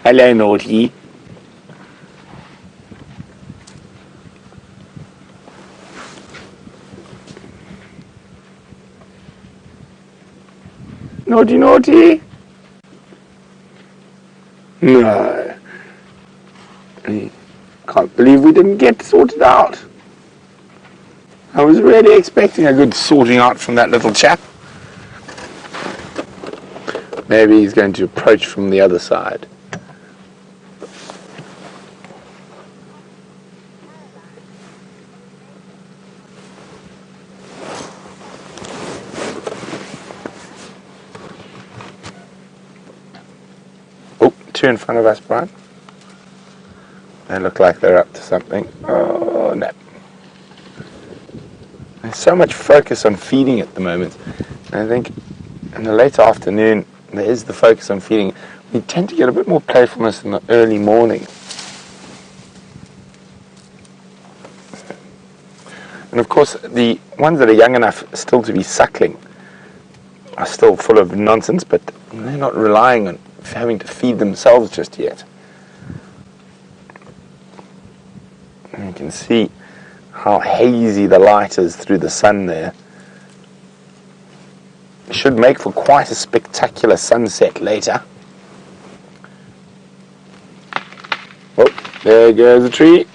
Hello, naughty. Naughty, naughty. No. Can't believe we didn't get sorted out. I was really expecting a good sorting out from that little chap. Maybe he's going to approach from the other side. Oh, two in front of us, Brian. They look like they're up to something. Oh, no. There's so much focus on feeding at the moment. And I think in the late afternoon, there is the focus on feeding. We tend to get a bit more playfulness in the early morning. And of course, the ones that are young enough still to be suckling are still full of nonsense, but they're not relying on having to feed themselves just yet. And you can see how hazy the light is through the sun there. It should make for quite a spectacular sunset later. Oh, there goes the tree.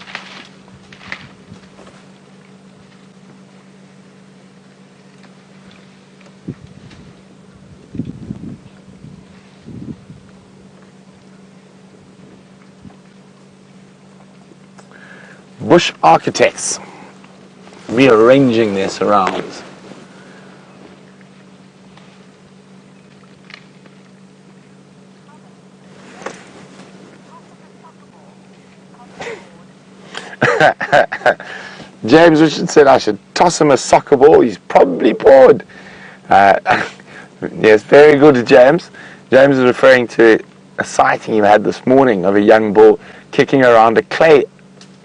Bush architects rearranging their surrounds. James Richard said I should toss him a soccer ball. He's probably bored. Yes, very good, James. James is referring to a sighting he had this morning of a young bull kicking around a clay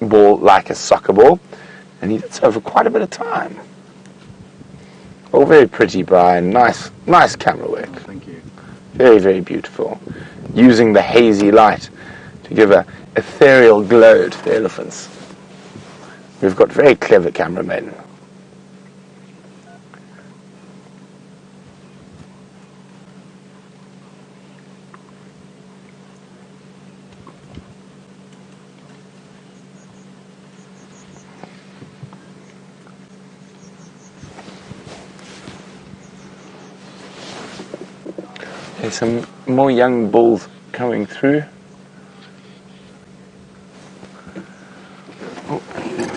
ball like a soccer ball, and he did so for quite a bit of time. Oh, very pretty, Brian. Nice camera work. Thank you. Very, very beautiful. Using the hazy light to give a ethereal glow to the elephants. We've got very clever cameramen. There's some more young bulls coming through. Oh,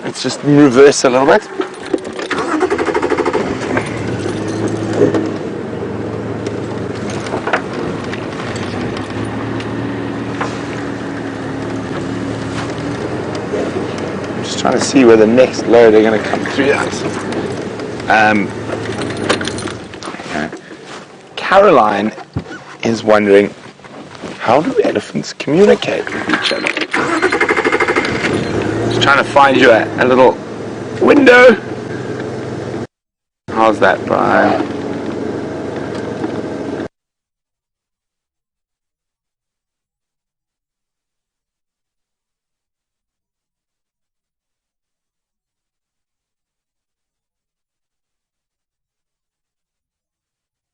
let's just reverse a little bit. I'm just trying to see where the next load are going to come through at. Caroline is wondering, how do elephants communicate with each other? Just trying to find you a little window. How's that, Brian?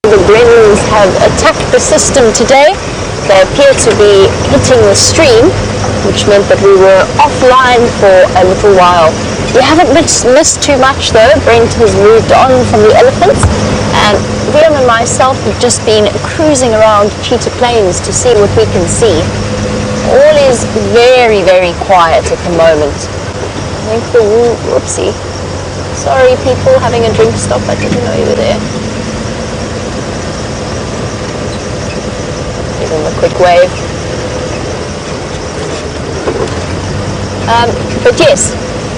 The gremlins have attacked the system today. They appear to be hitting the stream, which meant that we were offline for a little while. We haven't missed too much though. Brent has moved on from the elephants, and Liam and myself have just been cruising around Cheetah Plains to see what we can see. All is very, very quiet at the moment. I think whoopsie. Sorry people, having a drink stop, I didn't know you were there. Give him a quick wave. But yes,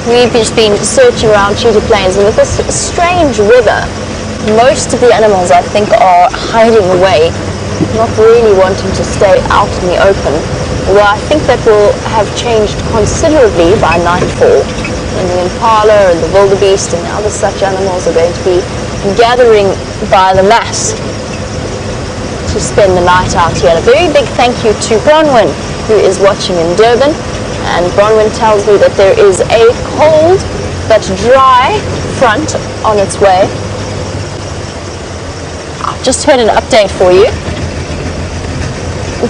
we've just been searching around Cheetah Plains, and with this strange weather, most of the animals I think are hiding away, not really wanting to stay out in the open. Although I think that will have changed considerably by nightfall, and the impala and the wildebeest and other such animals are going to be gathering by the mass to spend the night out here. A very big thank you to Bronwyn who is watching in Durban, and Bronwyn tells me that there is a cold but dry front on its way. I've just heard an update for you.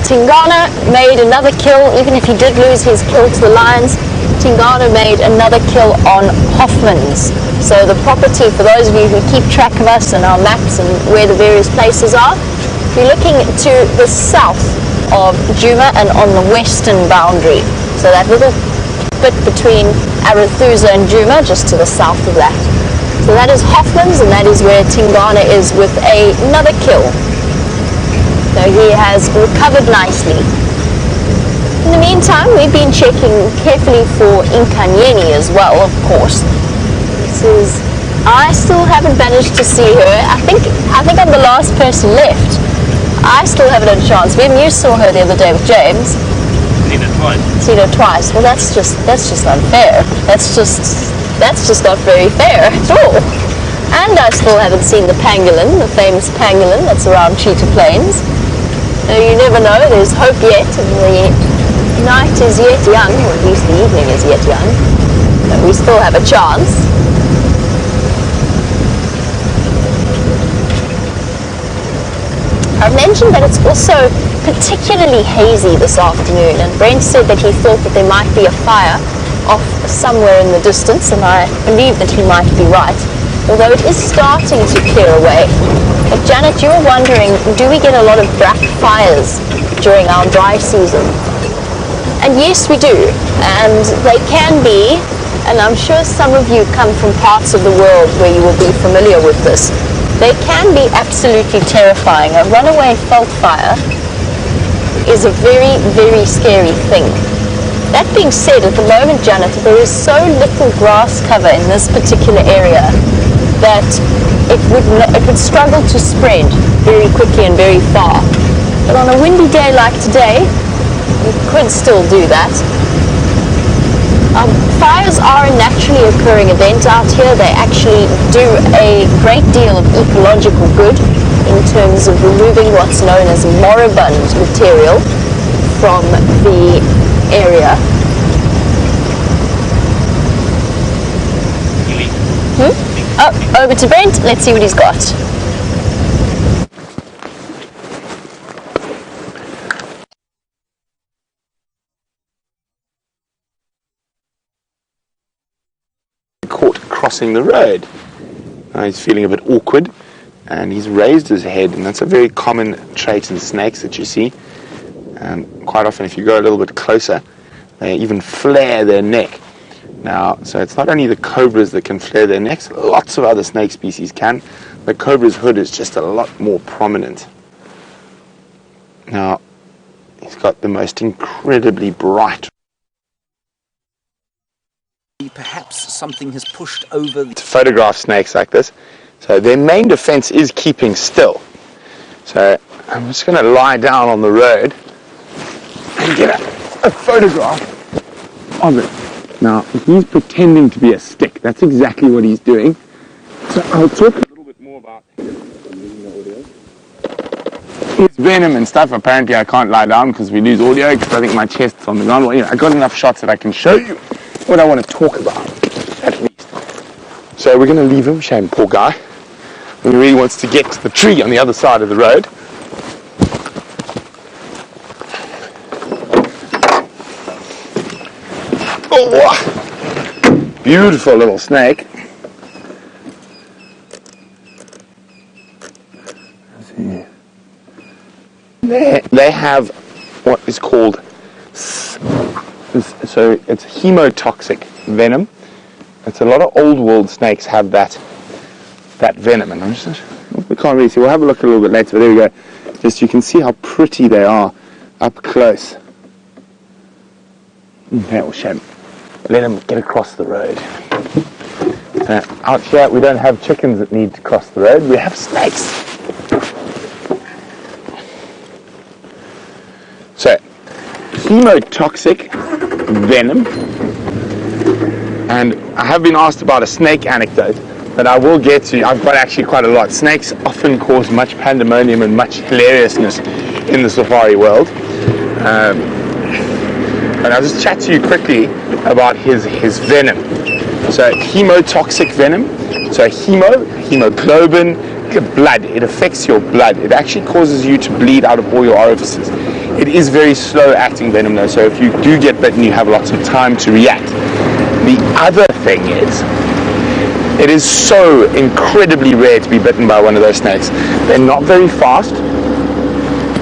Tingana made another kill. Even if he did lose his kill to the lions, Tingana made another kill on Hoffman's. So the property, for those of you who keep track of us and our maps and where the various places are, we're looking to the south of Djuma and on the western boundary. So that little bit between Arathusa and Djuma, just to the south of that. So that is Hoffman's, and that is where Tingana is with another kill. So he has recovered nicely. In the meantime, we've been checking carefully for Inkanyeni as well, of course. I still haven't managed to see her. I think I'm the last person left. I still haven't had a chance. When you saw her the other day with James. Seen her twice. Seen her twice. Well, that's just unfair. That's just not very fair at all. And I still haven't seen the pangolin, the famous pangolin that's around Cheetah Plains. So you never know, there's hope yet, and the night is yet young, or at least the evening is yet young. So we still have a chance. I mentioned that it's also particularly hazy this afternoon, and Brent said that he thought that there might be a fire off somewhere in the distance, and I believe that he might be right, although it is starting to clear away. But Janet, you were wondering, do we get a lot of black fires during our dry season? And yes, we do, and they can be, and I'm sure some of you come from parts of the world where you will be familiar with this. They can be absolutely terrifying. A runaway veld fire is a very, very scary thing. That being said, at the moment, Janet, there is so little grass cover in this particular area that it would struggle to spread very quickly and very far. But on a windy day like today, you could still do that. Fires are a naturally occurring event out here. They actually do a great deal of ecological good in terms of removing what's known as moribund material from the area. Oh, over to Brent. Let's see what he's got. Caught crossing the road. He's feeling a bit awkward, and he's raised his head, and that's a very common trait in snakes that you see. Quite often, if you go a little bit closer, they even flare their neck. Now, so it's not only the cobras that can flare their necks, lots of other snake species can. The cobra's hood is just a lot more prominent. Now, he's got the most incredibly bright. Perhaps something has pushed over. To photograph snakes like this, so their main defense is keeping still. So I'm just going to lie down on the road and get a photograph of it. Now, he's pretending to be a stick. That's exactly what he's doing. So I'll talk a little bit more about his venom and stuff. Apparently I can't lie down because we lose audio, because I think my chest's on the ground. Well, I got enough shots that I can show you what I want to talk about, at least. So we're going to leave him, shame, poor guy. He really wants to get to the tree on the other side of the road. Oh, beautiful little snake. They have what is called, so it's hemotoxic venom. It's a lot of old world snakes have that venom, and we can't really see. We'll have a look a little bit later. But there we go. Just you can see how pretty they are up close. That will shame. Let them get across the road. Out here, we don't have chickens that need to cross the road. We have snakes. So, hemotoxic venom. And I have been asked about a snake anecdote that I will get to. I've got actually quite a lot. Snakes often cause much pandemonium and much hilariousness in the safari world. And I'll just chat to you quickly about his venom. So hemotoxic venom. So hemoglobin, blood. It affects your blood. It actually causes you to bleed out of all your orifices. It is very slow acting venom though, so if you do get bitten, you have lots of time to react. The other thing is, it is so incredibly rare to be bitten by one of those snakes. They're not very fast,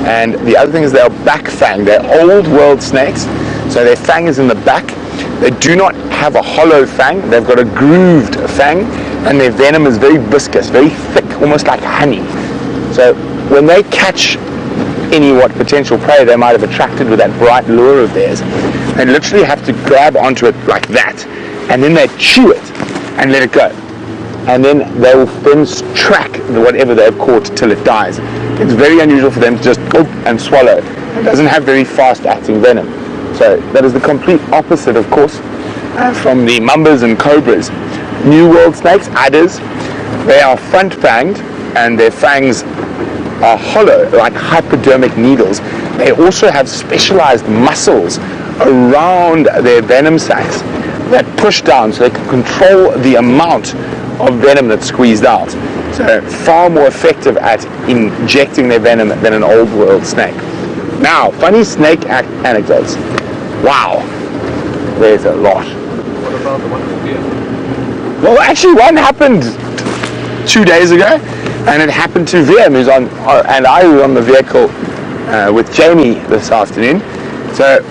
and the other thing is they're back fanged. They're old world snakes, so their fang is in the back. They do not have a hollow fang, they've got a grooved fang, and their venom is very viscous, very thick, almost like honey. So when they catch any potential prey they might have attracted with that bright lure of theirs, they literally have to grab onto it like that, and then they chew it and let it go, and then they will then track whatever they've caught till it dies. It's very unusual for them to just go and swallow. It doesn't have very fast acting venom. So that is the complete opposite, of course, from the mambas and cobras. New world snakes, adders, they are front fanged, and their fangs are hollow, like hypodermic needles. They also have specialized muscles around their venom sacs that push down so they can control the amount of venom that's squeezed out. So far more effective at injecting their venom than an old world snake. Now, funny snake anecdotes. Wow, there's a lot. What about the one with beer? Well, actually one happened 2 days ago, and it happened to VM, who's on, and I was on the vehicle with Jamie this afternoon. So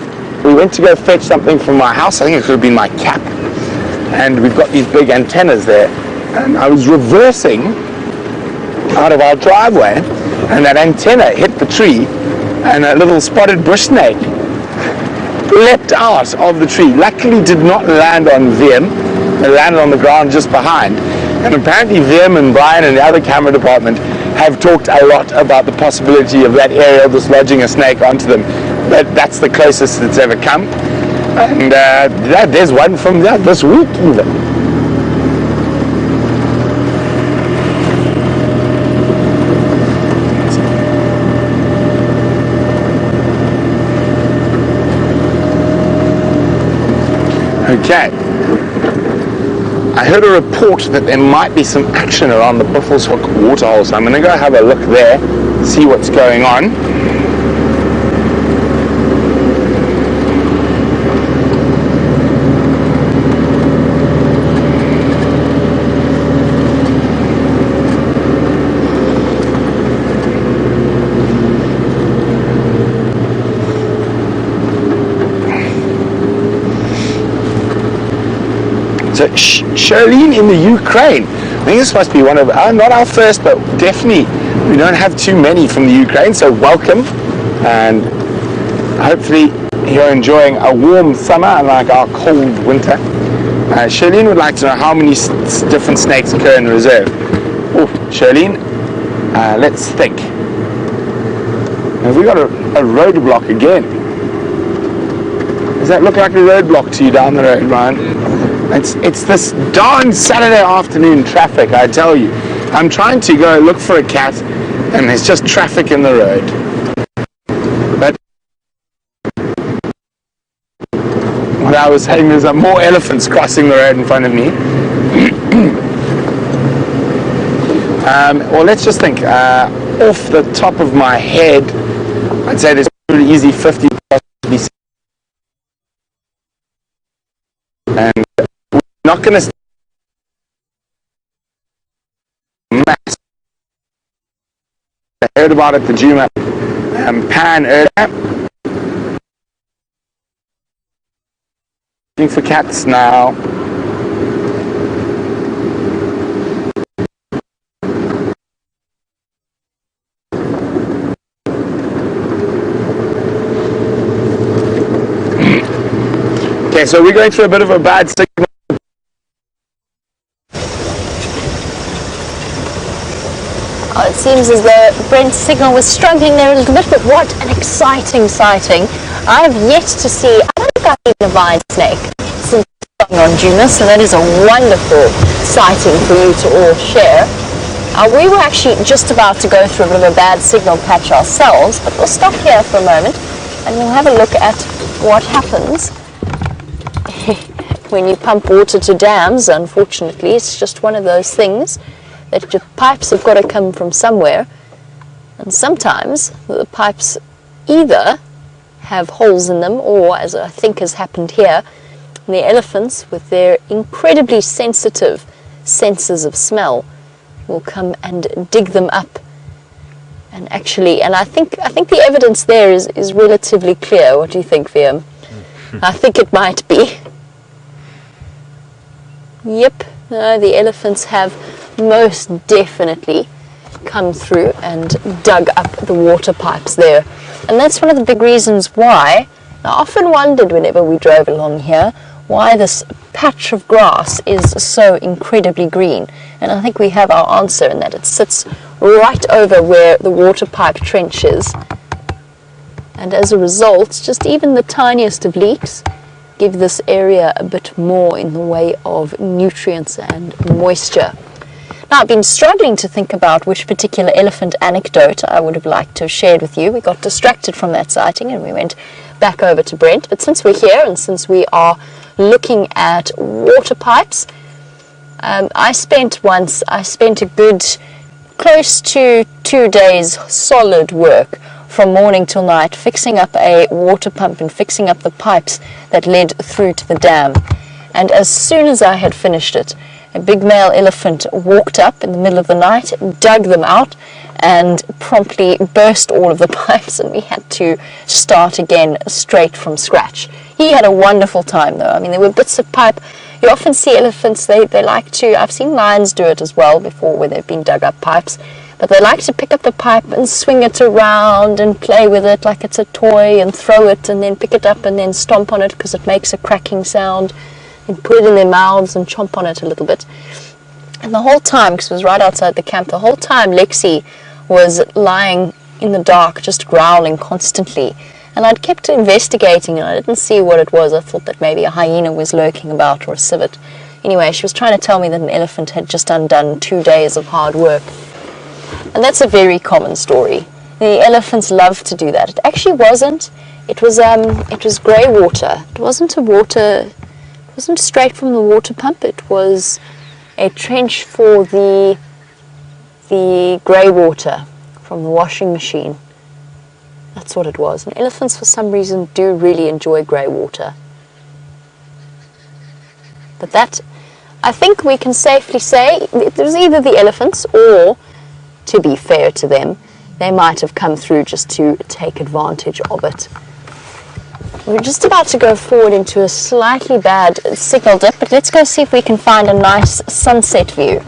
we went to go fetch something from my house. I think it could have been my cap, and we've got these big antennas there, and I was reversing out of our driveway, and that antenna hit the tree, and a little spotted bush snake leapt out of the tree. Luckily did not land on VM, it landed on the ground just behind. And apparently VM and Brian and the other camera department have talked a lot about the possibility of that aerial dislodging a snake onto them. But that's the closest it's ever come. And there's one from this week even. Okay. I heard a report that there might be some action around the Buffelshoek waterhole, so I'm going to go have a look there, see what's going on. So Charlene in the Ukraine. I think this must be one of, not our first, but definitely we don't have too many from the Ukraine, so welcome. And hopefully you're enjoying a warm summer unlike our cold winter. Charlene would like to know how many different snakes occur in the reserve. Oh, Charlene, let's think. Have we got a roadblock again? Does that look like a roadblock to you down the road, Ryan? It's this darn Saturday afternoon traffic, I tell you. I'm trying to go look for a cat, and there's just traffic in the road. But what I was saying is more elephants crossing the road in front of me. Well, let's just think. Off the top of my head, I'd say there's pretty easy 50 possibly. And not going to mass. I heard about it, the Djuma pan earlier. Looking for cats now. Okay, so we're going through a bit of a bad signal. It seems as though Brent's signal was struggling there a little bit, but what an exciting sighting. I have yet to see, I don't think I've seen a vine snake since on Djuma, so that is a wonderful sighting for you to all share. We were actually just about to go through a bit of a bad signal patch ourselves, but we'll stop here for a moment and we'll have a look at what happens when you pump water to dams, unfortunately. It's just one of those things that your pipes have got to come from somewhere. And sometimes the pipes either have holes in them, or, as I think has happened here, the elephants, with their incredibly sensitive senses of smell, will come and dig them up. And actually, and I think the evidence there is relatively clear. What do you think, VM? I think it might be. Yep, no, the elephants have most definitely come through and dug up the water pipes there. And that's one of the big reasons why I often wondered whenever we drove along here why this patch of grass is so incredibly green. And I think we have our answer in that it sits right over where the water pipe trench is. And as a result, just even the tiniest of leaks give this area a bit more in the way of nutrients and moisture. Now, I've been struggling to think about which particular elephant anecdote I would have liked to have shared with you. We got distracted from that sighting and we went back over to Brent. But since we're here and since we are looking at water pipes, I spent a good close to 2 days solid work from morning till night fixing up a water pump and fixing up the pipes that led through to the dam. And as soon as I had finished it, a big male elephant walked up in the middle of the night, dug them out, and promptly burst all of the pipes, and we had to start again straight from scratch. He had a wonderful time, though. I mean, there were bits of pipe. You often see elephants, they like to, I've seen lions do it as well before where they've been dug up pipes, but they like to pick up the pipe and swing it around and play with it like it's a toy and throw it and then pick it up and then stomp on it because it makes a cracking sound, and put it in their mouths and chomp on it a little bit. And the whole time, because it was right outside the camp, the whole time Lexi was lying in the dark just growling constantly. And I'd kept investigating and I didn't see what it was. I thought that maybe a hyena was lurking about or a civet. Anyway, she was trying to tell me that an elephant had just undone 2 days of hard work. And that's a very common story. The elephants love to do that. It actually wasn't. It was grey water. It wasn't straight from the water pump. It was a trench for the grey water from the washing machine. That's what it was. And elephants, for some reason, do really enjoy grey water. But that, I think we can safely say, it was either the elephants or, to be fair to them, they might have come through just to take advantage of it. We're just about to go forward into a slightly bad signal dip, but let's go see if we can find a nice sunset view.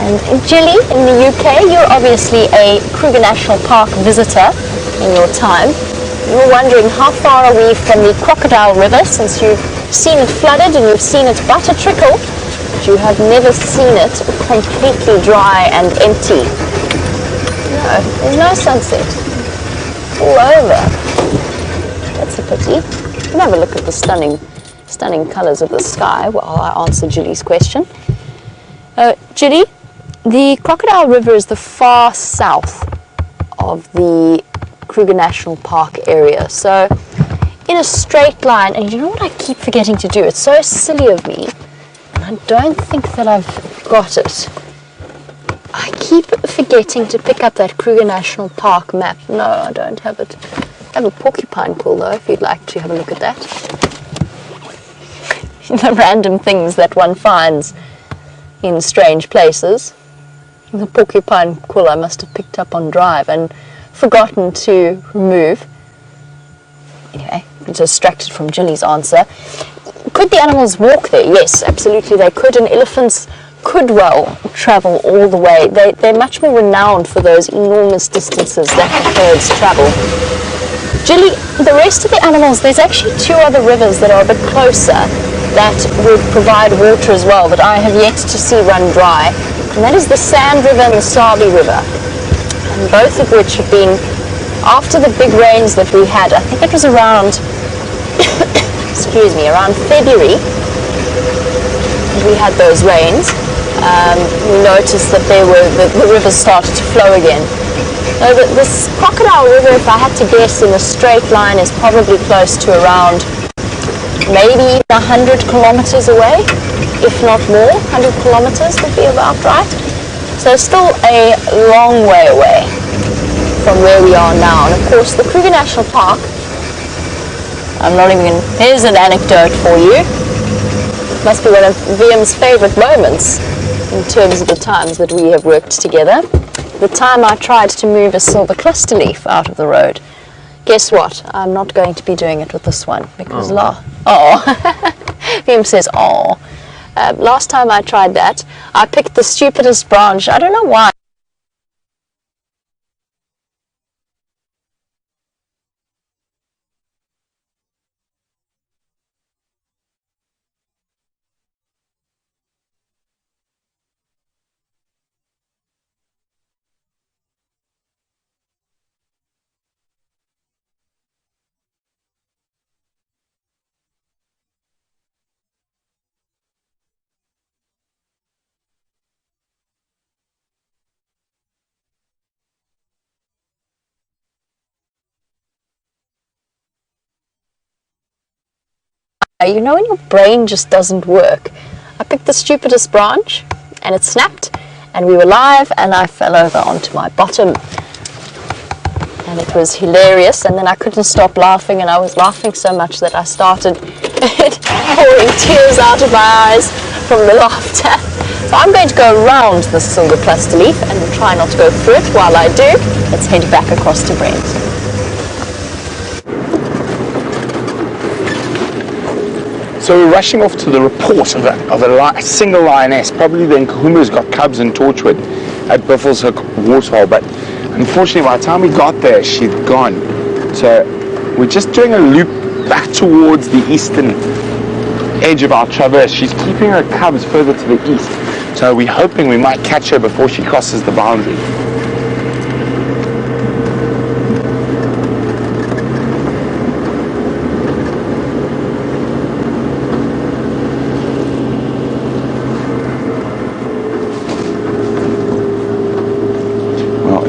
And Gilly, in the UK, you're obviously a Kruger National Park visitor in your time. You're wondering how far are we from the Crocodile River, since you've seen it flooded and you've seen it but a trickle, but you have never seen it completely dry and empty. No, there's no sunset. It's all over. That's a pity. You can have a look at the stunning colours of the sky while I answer Gilly's question. Gilly, the Crocodile River is the far south of the Kruger National Park area. So in a straight line, and you know what I keep forgetting to do? It's so silly of me, and I don't think that I've got it. I keep forgetting to pick up that Kruger National Park map. No, I don't have it. I have a porcupine quill though, if you'd like to have a look at that. The random things that one finds in strange places. The porcupine quill I must have picked up on drive and forgotten to remove. Anyway, I'm distracted from Gilly's answer. Could the animals walk there? Yes, absolutely they could, and elephants could well travel all the way. They're much more renowned for those enormous distances that the herds travel. Gilly, the rest of the animals, there's actually 2 other rivers that are a bit closer that would provide water as well, that I have yet to see run dry, and that is the Sand River and the Sabi River, and both of which have been, after the big rains that we had, I think it was around, excuse me, around February, we had those rains, we noticed that the river started to flow again. So this Crocodile River, if I had to guess in a straight line, is probably close to around maybe 100 kilometers away, if not more. 100 kilometers would be about right. So still a long way away from where we are now. And of course the Kruger National Park, here's an anecdote for you. It must be one of VM's favorite moments in terms of the times that we have worked together. The time I tried to move a silver cluster leaf out of the road. Guess what? I'm not going to be doing it with this one because VM says, oh. Last time I tried that, I picked the stupidest branch. I don't know why. You know when your brain just doesn't work. I picked the stupidest branch and it snapped and we were live and I fell over onto my bottom. And it was hilarious, and then I couldn't stop laughing, and I was laughing so much that I started pouring tears out of my eyes from the laughter. So I'm going to go around the silver cluster leaf and try not to go through it. While I do, let's head back across to Brent. So we're rushing off to the report of a single lioness, probably the Nkuhuma's got cubs in Torchwood at Buffelshoek Waterhole, but unfortunately by the time we got there she'd gone. So we're just doing a loop back towards the eastern edge of our traverse. She's keeping her cubs further to the east, so we're hoping we might catch her before she crosses the boundary.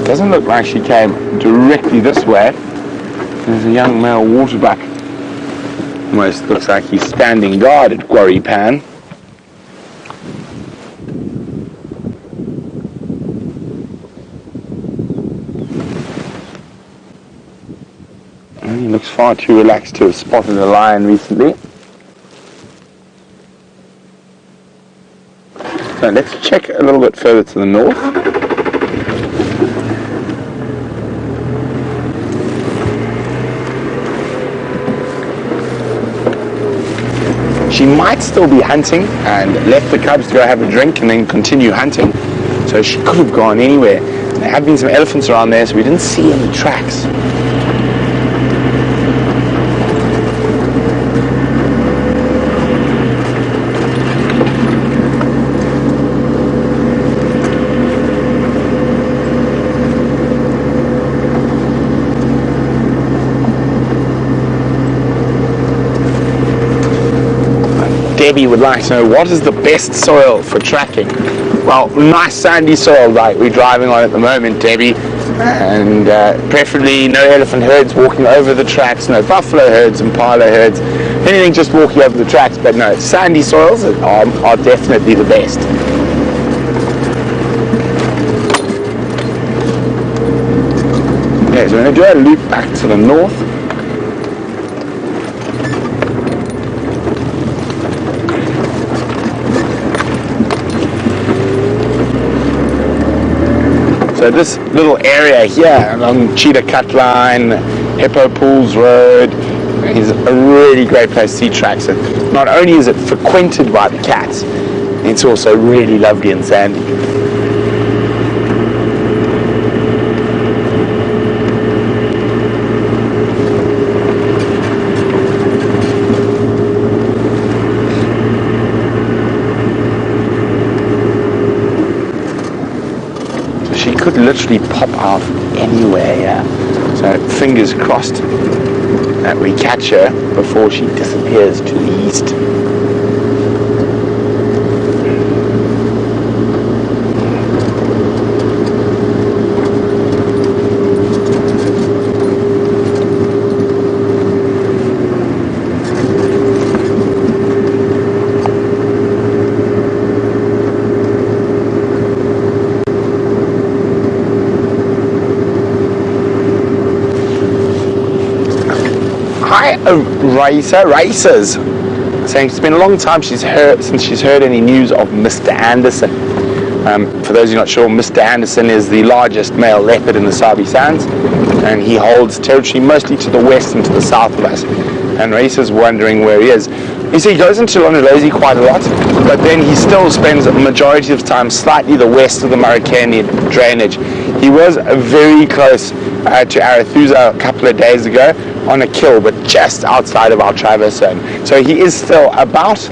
Doesn't look like she came directly this way. There's a young male waterbuck. Almost looks like he's standing guard at Quarry Pan. And he looks far too relaxed to have spotted a lion recently. So let's check a little bit further to the north. She might still be hunting and left the cubs to go have a drink and then continue hunting. So she could have gone anywhere. There have been some elephants around there, so we didn't see any tracks. Debbie would like to know, what is the best soil for tracking? Well, nice sandy soil like we're driving on at the moment, Debbie, and preferably no elephant herds walking over the tracks, no buffalo herds and pilo herds, anything just walking over the tracks, but no, sandy soils are definitely the best. Okay, so we're going to do a loop back to the north. So this little area here along Cheetah Cut Line, Hippo Pools Road is a really great place to see tracks. And not only is it frequented by the cats, it's also really lovely and sandy. Could literally pop out anywhere here. So fingers crossed that we catch her before she disappears to the east. Races, saying it's been a long time since she's heard any news of Mr. Anderson. For those who are not sure, Mr. Anderson is the largest male leopard in the Sabi Sands, and he holds territory mostly to the west and to the south of us. And Racer's wondering where he is. You see, he goes into Londolozi quite a lot, but then he still spends the majority of his time slightly the west of the Marikani drainage. He was very close to Arathusa a couple of days ago on a kill, but just outside of our traverse zone. So he is still about,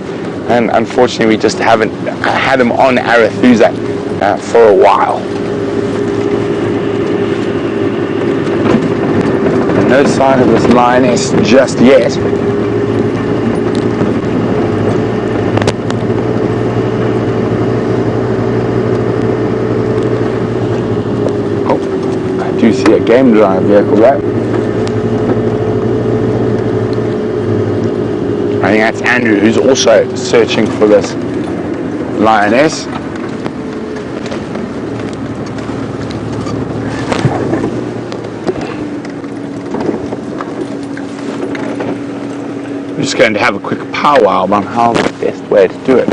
and unfortunately we just haven't had him on Arathusa for a while. No sign of this lioness just yet. Oh, I do see a game drive vehicle there. I think that's Andrew, who's also searching for this lioness. I'm just going to have a quick powwow on how the best way to do it.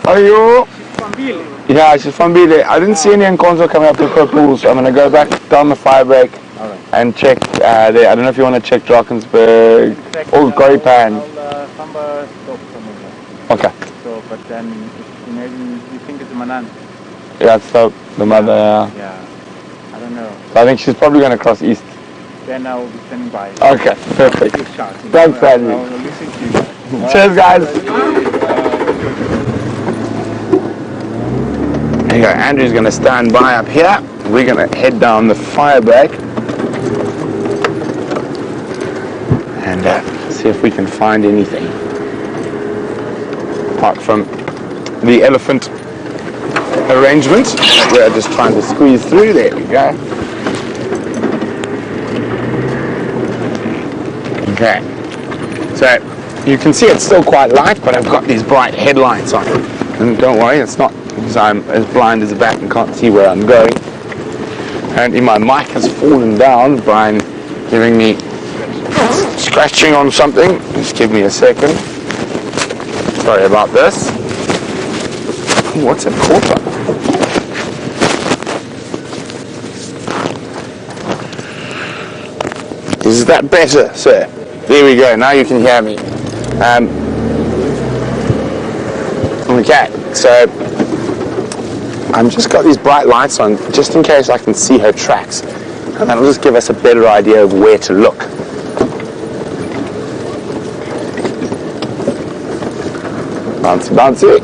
Are you? Yeah, she's from Bile. I didn't see any Nkonzo coming up to Purple, so I'm going to go back down the fire break and check there. I don't know if you want to check Drakensberg, Old Goripan. Okay. So, but then maybe you think it's a Manan. Yeah, it's the mother. Yeah. I don't know. So I think she's probably going to cross east. Then I will be standing by. Okay, perfect. Thanks, Andy. I will listen to you. Cheers, guys. There you go. Andrew's going to stand by up here. We're going to head down the fire break and see if we can find anything apart from the elephant arrangement. We're just trying to squeeze through. There we go. Okay, so you can see it's still quite light, but I've got these bright headlights on. And don't worry, it's not because I'm as blind as a bat and can't see where I'm going. Apparently my mic has fallen down. Brian giving me scratching on something. Just give me a second. Sorry about this. Ooh, what's it caught on? Is that better, sir? There we go, now you can hear me. Okay, so I've just got these bright lights on just in case I can see her tracks. And that'll just give us a better idea of where to look. Bouncy, bouncy.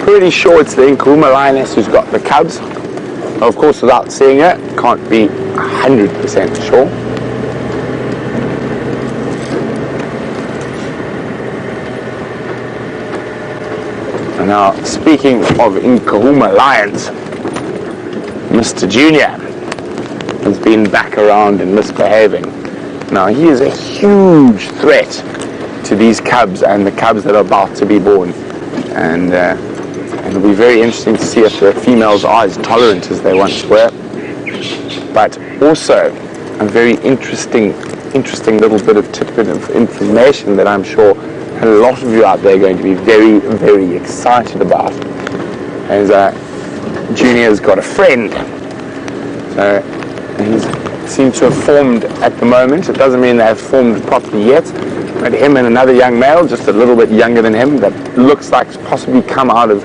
Pretty sure it's the Nkuhuma lioness who's got the cubs. Of course, without seeing it, can't be 100% sure. And now, speaking of Nkuhuma lions, Mr. Junior has been back around and misbehaving. Now, he is a huge threat to these cubs and the cubs that are about to be born. And it'll be very interesting to see if the females are as tolerant as they once were. But also a very interesting little bit of tidbit of information that I'm sure a lot of you out there are going to be very, very excited about. As Junior's got a friend. So he's seems to have formed at the moment. It doesn't mean they have formed properly yet. But him and another young male, just a little bit younger than him, that looks like it's possibly come out of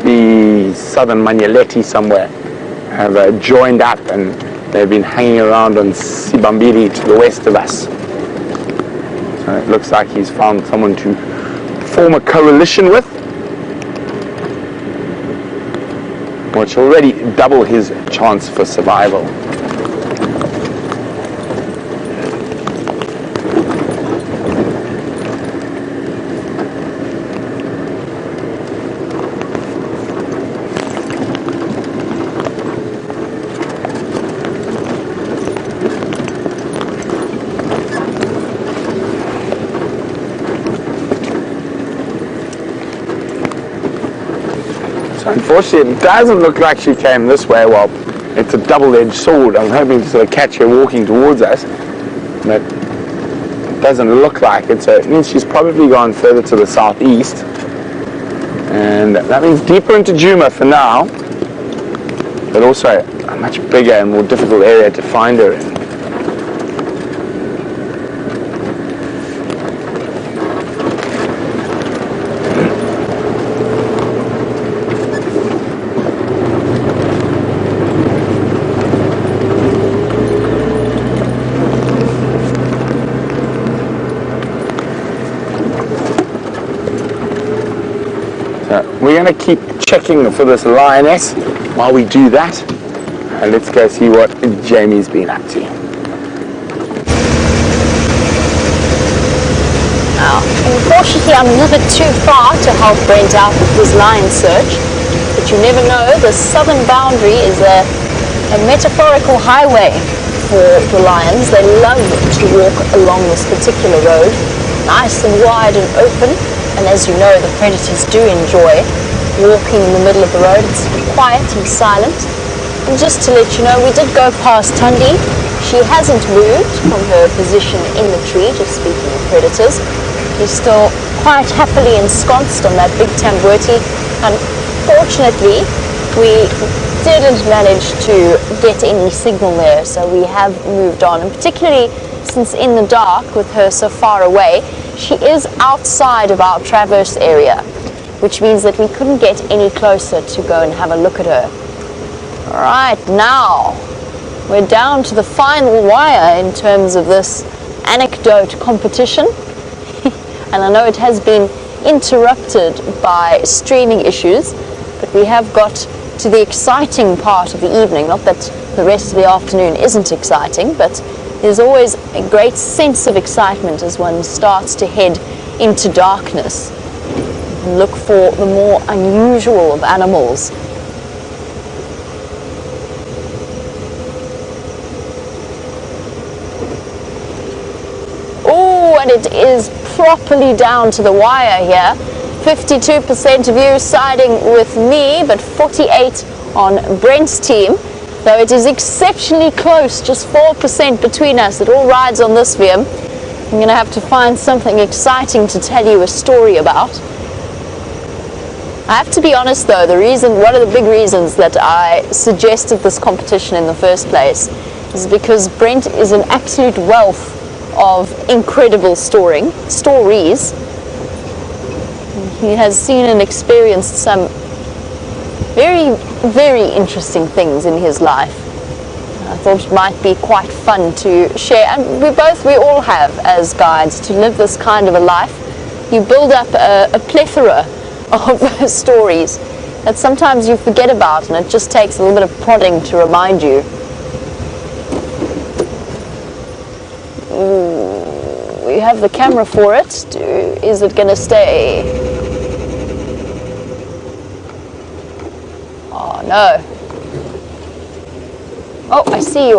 the southern Manyeleti somewhere, have joined up and they've been hanging around on Sibambili to the west of us. So it looks like he's found someone to form a coalition with, which will already double his chance for survival. So unfortunately, it doesn't look like she came this way. Well, it's a double-edged sword. I'm hoping to sort of catch her walking towards us, but it doesn't look like it. So it means she's probably gone further to the southeast, and that means deeper into Djuma for now, but also a much bigger and more difficult area to find her in. We're going to keep checking for this lioness while we do that, and let's go see what Jamie's been up to. Now, unfortunately, I'm a little bit too far to help Brent out with his lion search, but you never know, the southern boundary is a metaphorical highway for the lions. They love to walk along this particular road, nice and wide and open. And as you know, the predators do enjoy walking in the middle of the road. It's quiet and silent. And just to let you know, we did go past Tundi. She hasn't moved from her position in the tree, just speaking of predators. She's still quite happily ensconced on that big tamboti. Unfortunately, we didn't manage to get any signal there, so we have moved on. And particularly since in the dark, with her so far away, she is outside of our traverse area, which means that we couldn't get any closer to go and have a look at her. All right, now we're down to the final wire in terms of this anecdote competition. And I know it has been interrupted by streaming issues, but we have got to the exciting part of the evening. Not that the rest of the afternoon isn't exciting, but there's always a great sense of excitement as one starts to head into darkness and look for the more unusual of animals. Oh, and it is properly down to the wire here. 52% of you siding with me, but 48 on Brent's team. Though it is exceptionally close, just 4% between us. It all rides on this VM. I'm going to have to find something exciting to tell you a story about. I have to be honest though, one of the big reasons that I suggested this competition in the first place is because Brent is an absolute wealth of incredible stories. He has seen and experienced some very, very interesting things in his life. I thought it might be quite fun to share, and we all have as guides, to live this kind of a life. You build up a plethora of stories that sometimes you forget about, and it just takes a little bit of prodding to remind you. We have the camera for it. Is it going to stay? Oh no. Oh, I see you.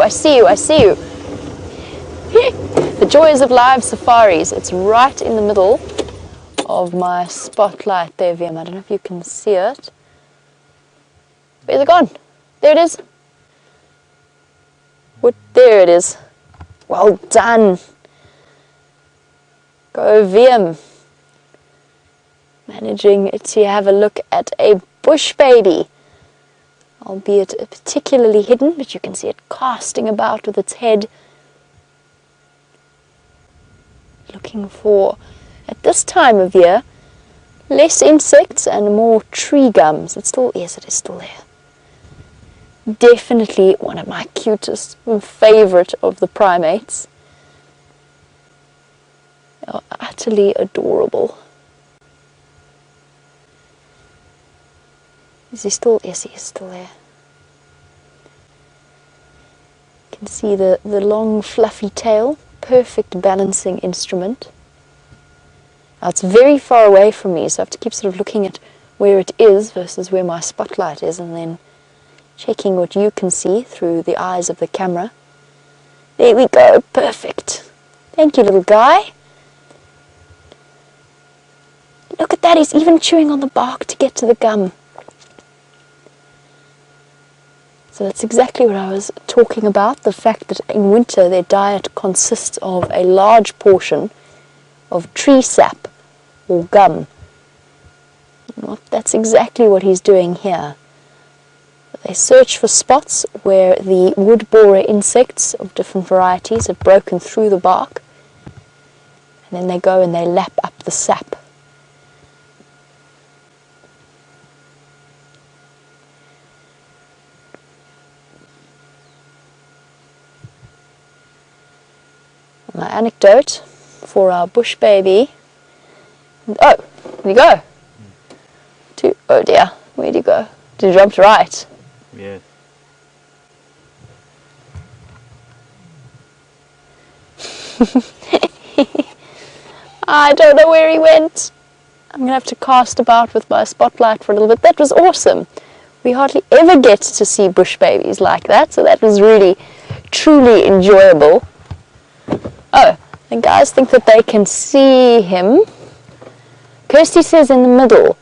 The joys of live safaris. It's right in the middle of my spotlight there, VM. I don't know if you can see it. Where's it gone? There it is. There it is. Well done. Go VM. Managing to have a look at a bush baby. Albeit particularly hidden, but you can see it casting about with its head, looking for, at this time of year, less insects and more tree gums. It is still there. Definitely one of my cutest and favorite of the primates. They are utterly adorable. Is he still? Yes, he is still there. You can see the long fluffy tail, perfect balancing instrument. Now it's very far away from me, so I have to keep sort of looking at where it is versus where my spotlight is, and then checking what you can see through the eyes of the camera. There we go, perfect. Thank you, little guy. Look at that, he's even chewing on the bark to get to the gum. So that's exactly what I was talking about, the fact that in winter their diet consists of a large portion of tree sap or gum. Well, that's exactly what he's doing here. They search for spots where the wood borer insects of different varieties have broken through the bark, and then they go and they lap up the sap. My anecdote for our bush baby. Oh, there you go. Oh dear, where'd you go? Did you jump to right? Yes. I don't know where he went. I'm going to have to cast about with my spotlight for a little bit. That was awesome. We hardly ever get to see bush babies like that, so that was really, truly enjoyable. Oh, the guys think that they can see him. Kirsty says in the middle.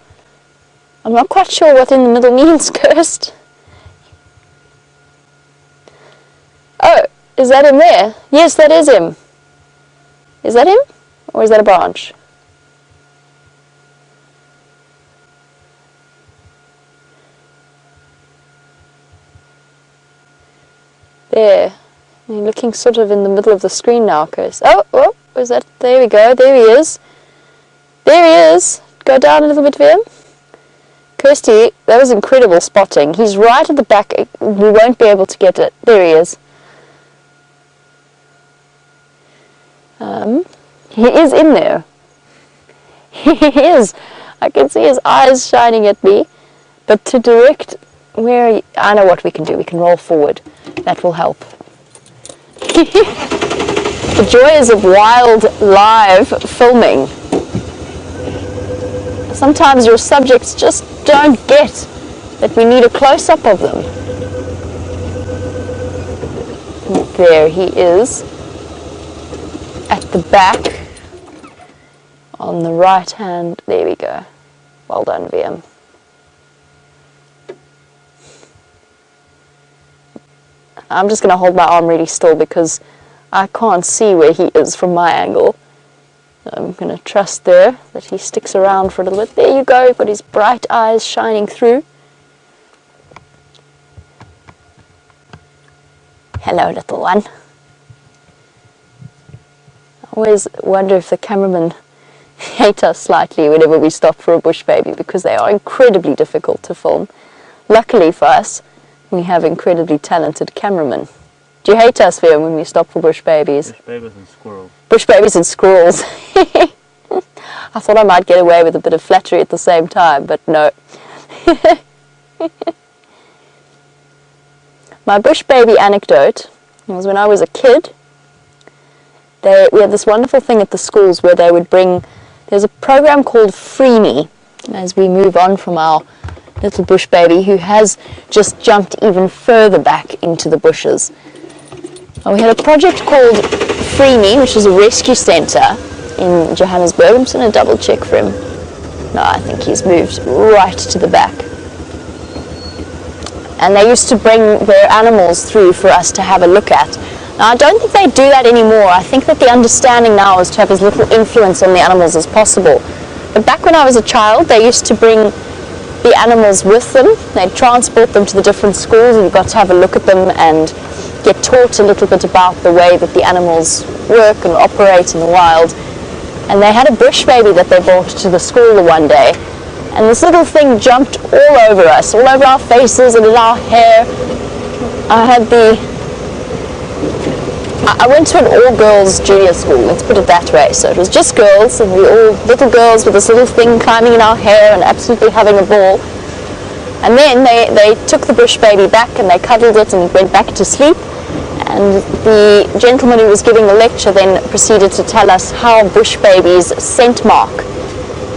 I'm not quite sure what in the middle means, Kirst. Oh, is that him there? Yes, that is him. Is that him? Or is that a branch? There. You're looking sort of in the middle of the screen now, Kirst. Oh, is that? There we go. There he is. There he is. Go down a little bit for him. Kirsty, that was incredible spotting. He's right at the back. We won't be able to get it. There he is. He is in there. He is. I can see his eyes shining at me. But to direct where... I know what we can do. We can roll forward. That will help. The joys of wild live filming. Sometimes your subjects just don't get that we need a close-up of them. There he is at the back on the right hand. There we go. Well done, VM. I'm just going to hold my arm really still because I can't see where he is from my angle. I'm going to trust there that he sticks around for a little bit. There you go, you've got his bright eyes shining through. Hello, little one. I always wonder if the cameramen hate us slightly whenever we stop for a bush baby because they are incredibly difficult to film. Luckily for us, we have incredibly talented cameramen. Do you hate us, Veer, when we stop for bush babies? Bush babies and squirrels. Bush babies and squirrels. I thought I might get away with a bit of flattery at the same time, but no. My bush baby anecdote was when I was a kid. We had this wonderful thing at the schools where they would bring... There's a program called Free Me, as we move on from our little bush baby who has just jumped even further back into the bushes. We had a project called Free Me, which is a rescue centre in Johannesburg. I'm just going to double check for him. No, I think he's moved right to the back. And they used to bring their animals through for us to have a look at. Now, I don't think they do that anymore. I think that the understanding now is to have as little influence on the animals as possible. But back when I was a child, they used to bring the animals with them. They'd transport them to the different schools and you got to have a look at them and get taught a little bit about the way that the animals work and operate in the wild. And they had a bush baby that they brought to the school one day, and this little thing jumped all over us, all over our faces and in our hair. I went to an all-girls junior school, let's put it that way, so it was just girls, and we were all little girls with this little thing climbing in our hair and absolutely having a ball. And then they took the bush baby back and they cuddled it and went back to sleep. And the gentleman who was giving the lecture then proceeded to tell us how bush babies scent mark.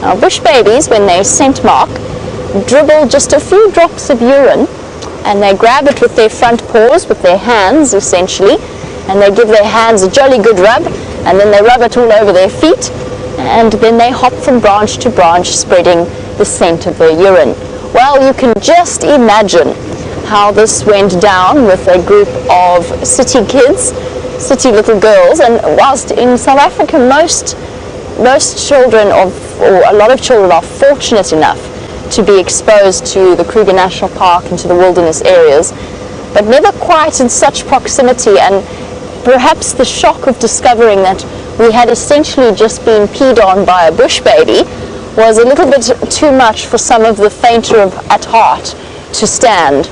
Now, bush babies, when they scent mark, dribble just a few drops of urine and they grab it with their front paws, with their hands essentially, and they give their hands a jolly good rub, and then they rub it all over their feet, and then they hop from branch to branch spreading the scent of their urine. Well, you can just imagine how this went down with a group of city kids, city little girls. And whilst in South Africa most children or a lot of children are fortunate enough to be exposed to the Kruger National Park and to the wilderness areas, but never quite in such proximity, and perhaps the shock of discovering that we had essentially just been peed on by a bush baby was a little bit too much for some of the fainter at heart to stand.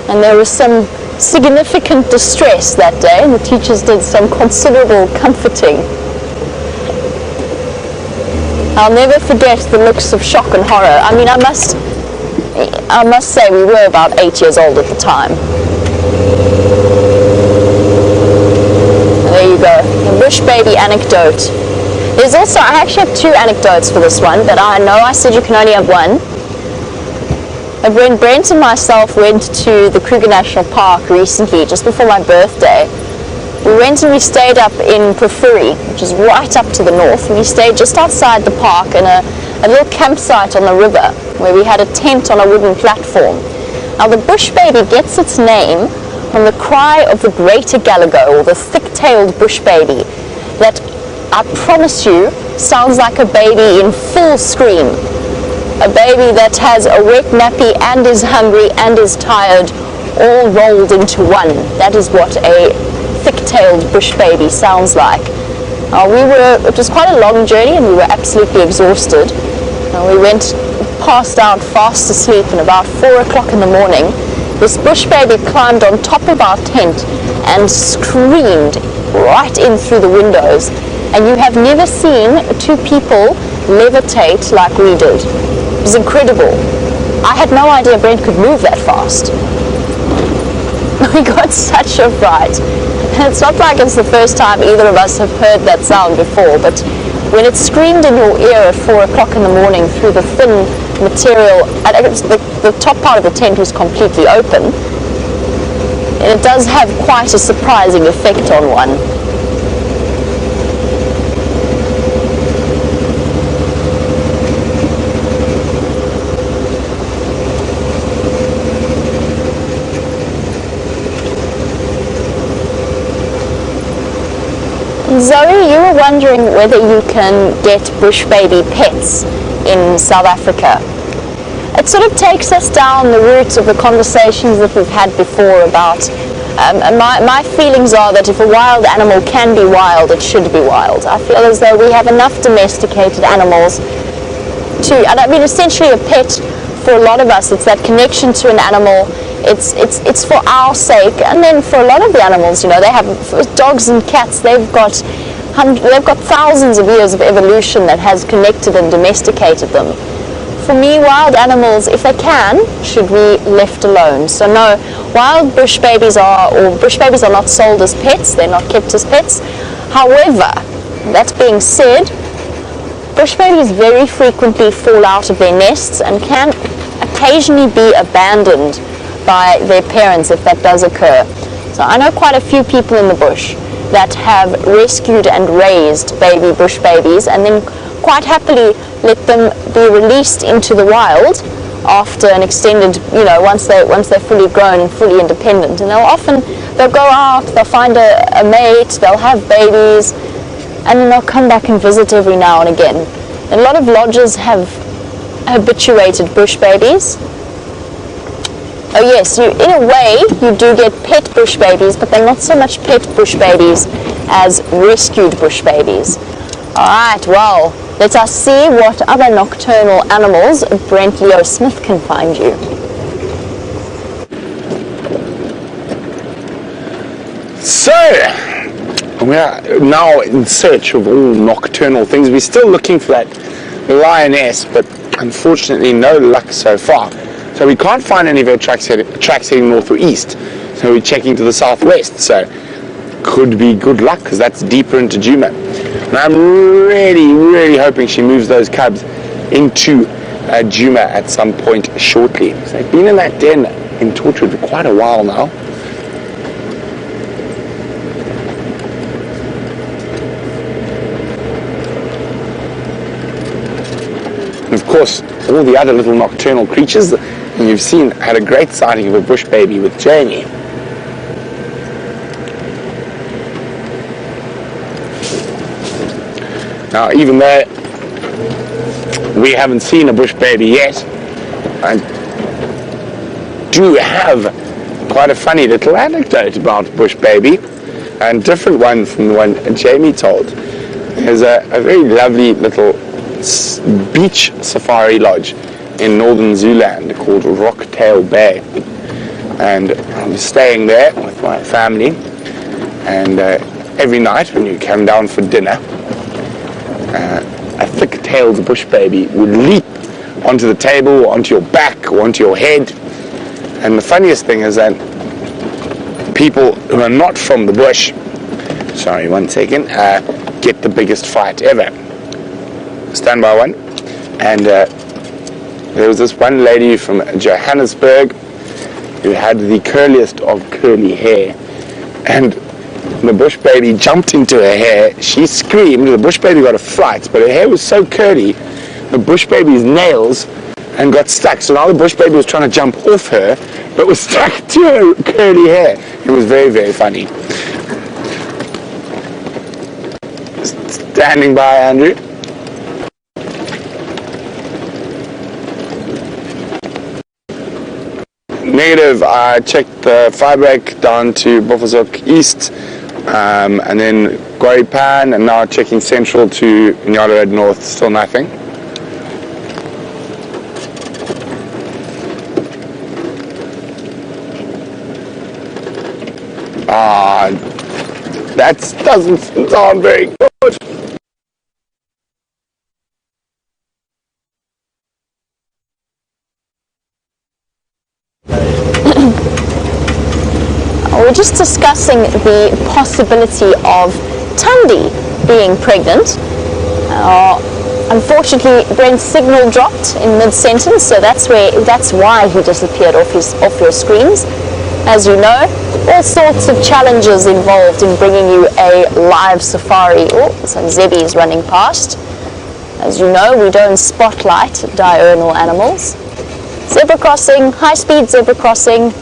And there was some significant distress that day, and the teachers did some considerable comforting. I'll never forget the looks of shock and horror. I mean, I must say we were about 8 years old at the time. There you go, the bush baby anecdote. There's also, I actually have 2 anecdotes for this one, but I know I said you can only have one. But when Brent and myself went to the Kruger National Park recently, just before my birthday, we went and we stayed up in Prefuri, which is right up to the north. We stayed just outside the park in a little campsite on the river where we had a tent on a wooden platform. Now the bush baby gets its name from the cry of the greater galago, or the thick-tailed bush baby, that I promise you sounds like a baby in full scream. A baby that has a wet nappy and is hungry and is tired, all rolled into one. That is what a thick-tailed bush baby sounds like. It was quite a long journey and we were absolutely exhausted. We went passed out fast asleep, and about 4 o'clock in the morning, this bush baby climbed on top of our tent and screamed right in through the windows. And you have never seen 2 people levitate like we did. It was incredible. I had no idea Brent could move that fast. We got such a fright. And it's not like it's the first time either of us have heard that sound before, but when it screamed in your ear at 4 o'clock in the morning through the thin material, the top part of the tent was completely open, and it does have quite a surprising effect on one. Zoe, you were wondering whether you can get bush baby pets in South Africa. It sort of takes us down the route of the conversations that we've had before about, my feelings are that if a wild animal can be wild, it should be wild. I feel as though we have enough domesticated animals and I mean essentially a pet for a lot of us, it's that connection to an animal. It's for our sake, and then for a lot of the animals, you know, they have dogs and cats. They've got thousands of years of evolution that has connected and domesticated them. For me, wild animals, if they can, should be left alone. So no, wild bush babies are not sold as pets. They're not kept as pets. However, that being said, bush babies very frequently fall out of their nests and can occasionally be abandoned by their parents if that does occur. So I know quite a few people in the bush that have rescued and raised baby bush babies and then quite happily let them be released into the wild after an extended, you know, once they're fully grown and fully independent. And they'll go out, they'll find a mate, they'll have babies, and then they'll come back and visit every now and again. And a lot of lodges have habituated bush babies. Oh yes, in a way you do get pet bush babies, but they're not so much pet bush babies as rescued bush babies. Alright, well, let us see what other nocturnal animals Brent Leo Smith can find you. So, we are now in search of all nocturnal things. We're still looking for that lioness, but unfortunately no luck so far. So we can't find any of our tracks heading north or east. So we're checking to the southwest. So could be good luck because that's deeper into Djuma. And I'm really, really hoping she moves those cubs into Djuma at some point shortly. So they've been in that den in Torchwood for quite a while now. And of course, all the other little nocturnal creatures. And you've seen, had a great sighting of a bush baby with Jamie. Now, even though we haven't seen a bush baby yet, I do have quite a funny little anecdote about bush baby, and different one from the one Jamie told. There's a very lovely little beach safari lodge in northern Zooland called Rocktail Bay, and I'm staying there with my family, and every night when you come down for dinner, a thick-tailed bush baby would leap onto the table, or onto your back, or onto your head. And the funniest thing is that people who are not from the bush, sorry, 1 second, get the biggest fight ever. Stand by one. And there was this one lady from Johannesburg who had the curliest of curly hair, and the bush baby jumped into her hair. She screamed. The bush baby got a fright, but her hair was so curly, the bush baby's nails and got stuck. So now the bush baby was trying to jump off her, but was stuck to her curly hair. It was very, very funny. Standing by, Andrew. Negative. I checked the firebreak down to Buffelshoek East, and then Guaripan, and now checking central to Nyala North. Still nothing. That doesn't sound very good. We're just discussing the possibility of Thandi being pregnant. Unfortunately, Brent's signal dropped in mid-sentence, so that's why he disappeared off your screens. As you know, all sorts of challenges involved in bringing you a live safari. Oh, some zebbies running past. As you know, we don't spotlight diurnal animals. Zebra crossing, high-speed zebra crossing.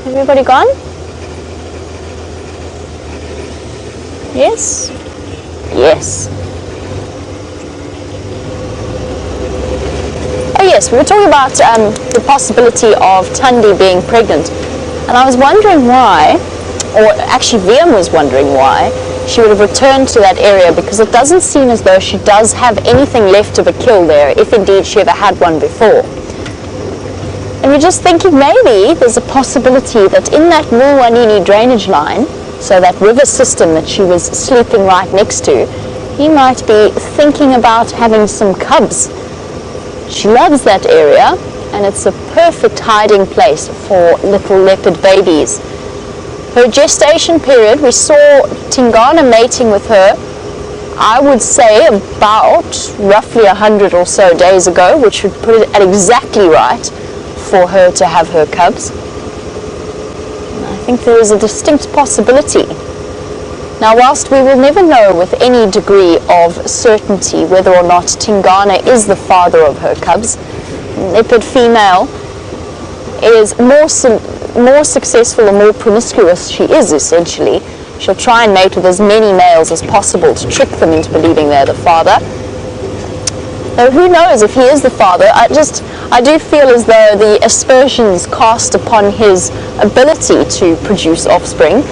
Everybody gone? Yes? Yes. Oh yes, we were talking about the possibility of Thandi being pregnant. And I was wondering why, or actually Liam was wondering why, she would have returned to that area, because it doesn't seem as though she does have anything left of a kill there, if indeed she ever had one before. And we're just thinking maybe there's a possibility that in that Mulwanini drainage line, so that river system that she was sleeping right next to, he might be thinking about having some cubs. She loves that area, and it's a perfect hiding place for little leopard babies. Her gestation period, we saw Tingana mating with her, I would say about roughly 100 or so days ago, which would put it at exactly right for her to have her cubs. And I think there is a distinct possibility. Now, whilst we will never know with any degree of certainty whether or not Tingana is the father of her cubs, leopard female is more successful or more promiscuous she is, essentially. She'll try and mate with as many males as possible to trick them into believing they're the father. Though who knows if he is the father. I do feel as though the aspersions cast upon his ability to produce offspring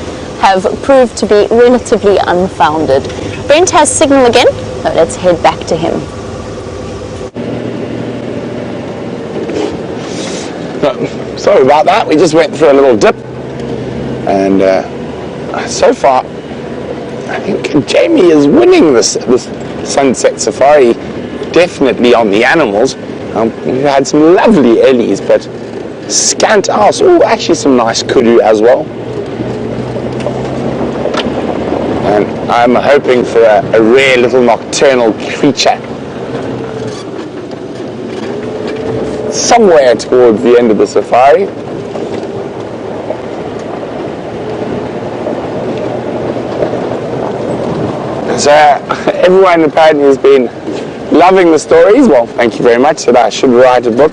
have proved to be relatively unfounded. Brent has signal again. So let's head back to him. Sorry about that. We just went through a little dip, and so far, I think Jamie is winning this sunset safari. Definitely on the animals. We've had some lovely ellies, but scant else. Oh, actually some nice kudu as well. And I'm hoping for a rare little nocturnal creature somewhere towards the end of the safari. So everyone apparently has been loving the stories. Well, thank you very much. Said I should write a book.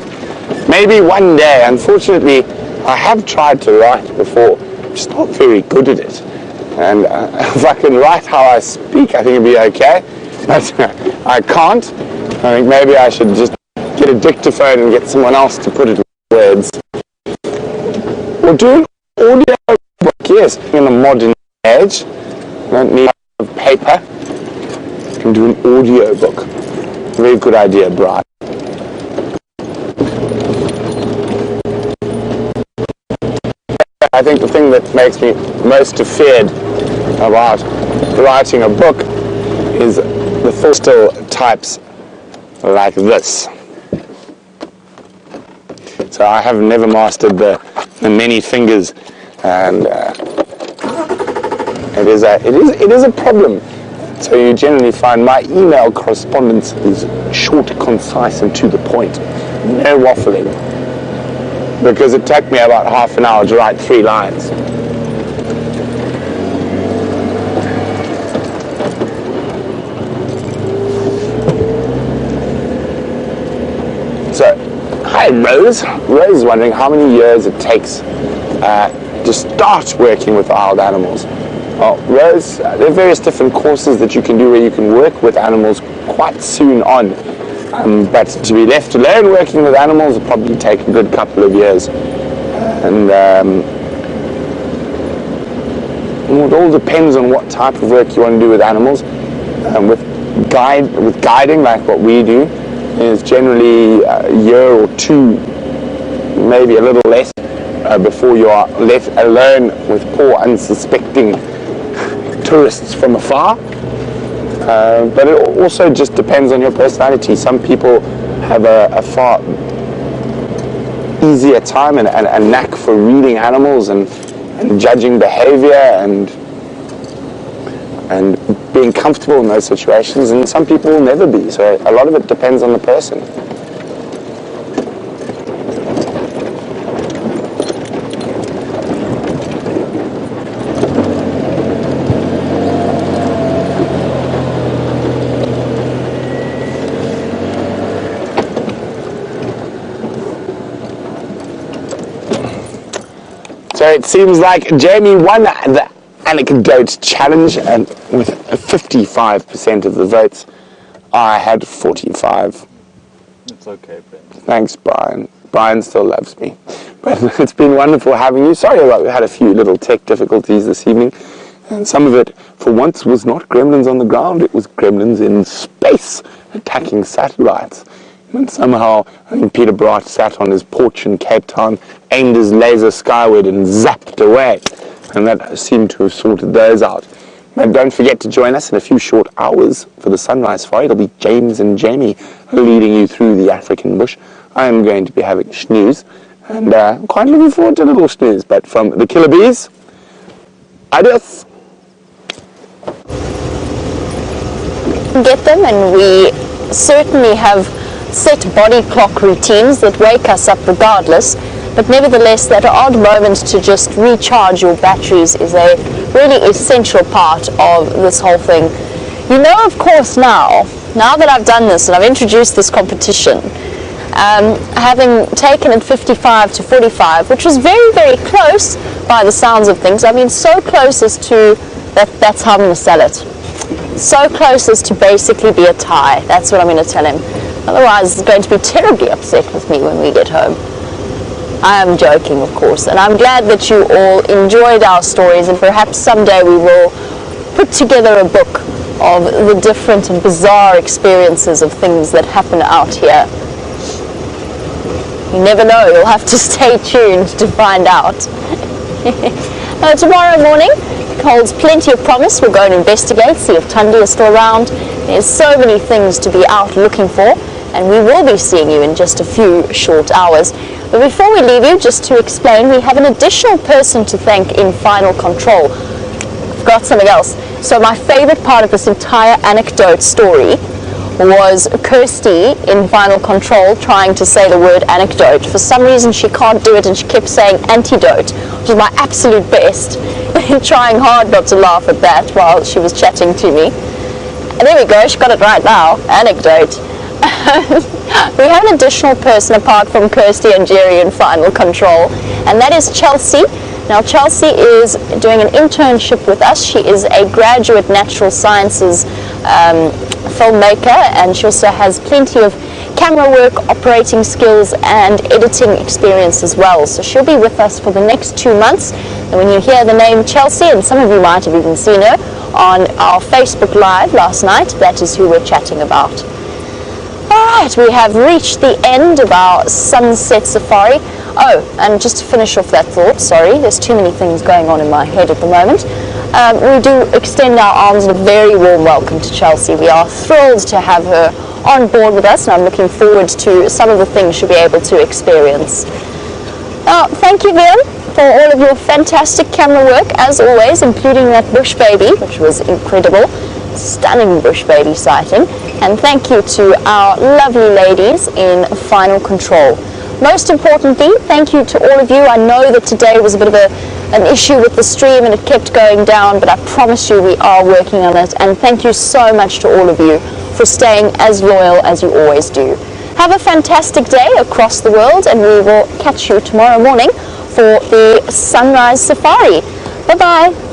Maybe one day. Unfortunately, I have tried to write before. I'm just not very good at it. And if I can write how I speak, I think it'd be okay. But I can't. I think maybe I should just get a dictaphone and get someone else to put it in words. Or do an audio book, yes, in a modern age. You don't need paper. You can do an audio book. Very good idea, Brian. I think the thing that makes me most afraid about writing a book is the postal types like this. So I have never mastered the many fingers, and it is a problem. So you generally find my email correspondence is short, concise, and to the point. No waffling. Because it took me about half an hour to write 3 lines. So, hi Rose. Rose is wondering how many years it takes to start working with wild animals. Well, Rose, there are various different courses that you can do where you can work with animals quite soon on. But to be left alone working with animals will probably take a good couple of years. And it all depends on what type of work you want to do with animals. With guiding, like what we do, is generally a year or 2, maybe a little less, before you are left alone with poor, unsuspecting tourists from afar. But it also just depends on your personality. Some people have a far easier time and a knack for reading animals and judging behavior and being comfortable in those situations, and some people will never be. So a lot of it depends on the person. So it seems like Jamie won the anecdote challenge, and with 55% of the votes, I had 45. It's okay, Ben. Thanks, Brian. Brian still loves me. But it's been wonderful having you. Sorry about we had a few little tech difficulties this evening. And some of it, for once, was not gremlins on the ground. It was gremlins in space attacking satellites. And somehow, I think Peter Braat sat on his porch in Cape Town, aimed his laser skyward and zapped away. And that seemed to have sorted those out. And don't forget to join us in a few short hours for the sunrise fire. It'll be James and Jamie leading you through the African bush. I am going to be having snooze, and I'm quite looking forward to a little snooze. But from the Killer Bees, adios. Get them, and we certainly have set body clock routines that wake us up regardless, but nevertheless that odd moment to just recharge your batteries is a really essential part of this whole thing. You know, of course, now that I've done this and I've introduced this competition, having taken it 55 to 45, which was very, very close by the sounds of things. I mean, so close as to, that's how I'm going to sell it. So close as to basically be a tie. That's what I'm going to tell him. Otherwise, he's going to be terribly upset with me when we get home. I am joking, of course, and I'm glad that you all enjoyed our stories, and perhaps someday we will put together a book of the different and bizarre experiences of things that happen out here. You never know, you'll have to stay tuned to find out. Tomorrow morning holds plenty of promise. We'll go and investigate, see if Tundi is still around. There's so many things to be out looking for, and we will be seeing you in just a few short hours. But before we leave you, just to explain, we have an additional person to thank in Final Control. I forgot something else. So my favorite part of this entire anecdote story was Kirsty in Final Control trying to say the word anecdote. For some reason she can't do it, and she kept saying antidote, which is my absolute best. Trying hard not to laugh at that while she was chatting to me. And there we go, she got it right now, anecdote. We have an additional person apart from Kirsty and Jerry in final control, and that is Chelsea. Now Chelsea is doing an internship with us. She is a graduate natural sciences filmmaker, and she also has plenty of camera work, operating skills, and editing experience as well. So she'll be with us for the next 2 months. And when you hear the name Chelsea, and some of you might have even seen her on our Facebook Live last night, that is who we're chatting about. Alright, we have reached the end of our sunset safari. Oh, and just to finish off that thought, sorry, there's too many things going on in my head at the moment. We do extend our arms and a very warm welcome to Chelsea. We are thrilled to have her on board with us, and I'm looking forward to some of the things she'll be able to experience. Thank you, Liam, for all of your fantastic camera work, as always, including that bush baby, which was incredible. Stunning bush baby sighting. And thank you to our lovely ladies in final control. Most importantly, thank you to all of you. I know that today was a bit of an issue with the stream and it kept going down, but I promise you we are working on it. And thank you so much to all of you for staying as loyal as you always do. Have a fantastic day across the world, and we will catch you tomorrow morning for the sunrise safari. Bye-bye.